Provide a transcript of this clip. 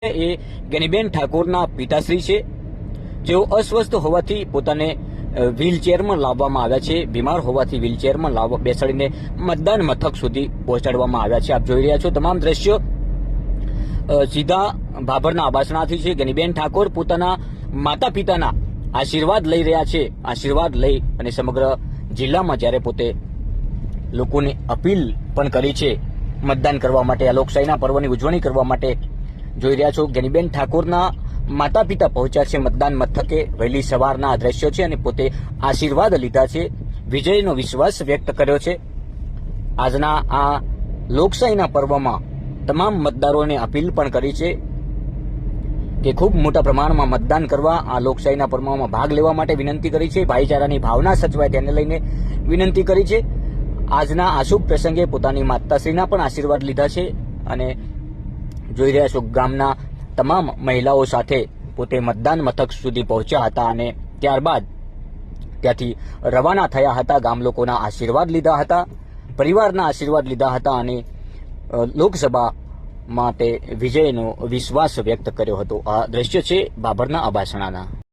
એ ગેનીબેન ઠાકોરના પિતાશ્રી છે, જેઓ અસ્વસ્થ હોવાથી પોતાને વ્હીલચેરમાં લાવવામાં આવ્યા છે. બીમાર હોવાથી વ્હીલચેરમાં બેસાડીને મતદાન મથક સુધી પહોંચાડવામાં આવ્યા છે. આપ જોઈ રહ્યા છો તમામ દ્રશ્યો સીધા ભાભરના આબાસણાથી છે. ગેનીબેન ઠાકોર પોતાના માતા પિતાના આશીર્વાદ લઈ રહ્યા છે. આશીર્વાદ લઈ અને સમગ્ર જિલ્લામાં જ્યારે પોતે લોકોને અપીલ પણ કરી છે મતદાન કરવા માટે, આ લોકશાહીના પર્વની ઉજવણી કરવા માટે. જોઈ રહ્યા છો ગેનીબેન ઠાકોરના માતા પિતા પહોંચ્યા છે મતદાન મથકે. વહેલી સવારના દ્રશ્યો છે અને પોતે આશીર્વાદ લીધા છે, વિજયનો વિશ્વાસ વ્યક્ત કર્યો છે. આજના આ લોકશાહીના પર્વમાં તમામ મતદારોને અપીલ પણ કરી છે કે ખૂબ મોટા પ્રમાણમાં મતદાન કરવા, આ લોકશાહીના પર્વમાં ભાગ લેવા માટે વિનંતી કરી છે. ભાઈચારાની ભાવના સચવાય તેને લઈને વિનંતી કરી છે. આજના આ શુભ પ્રસંગે પોતાની માતાશ્રીના પણ આશીર્વાદ લીધા છે અને જોઈ રહ્યા છો ગામના તમામ મહિલાઓ સાથે પોતે મતદાન મથક સુધી પહોંચ્યા હતા અને ત્યારબાદ ત્યાંથી રવાના થયા હતા. ગામ લોકોના આશીર્વાદ લીધા હતા, પરિવારના આશીર્વાદ લીધા હતા અને લોકસભા માટે વિજયનો વિશ્વાસ વ્યક્ત કર્યો હતો. આ દ્રશ્ય છે બાબરના આબાસણાના.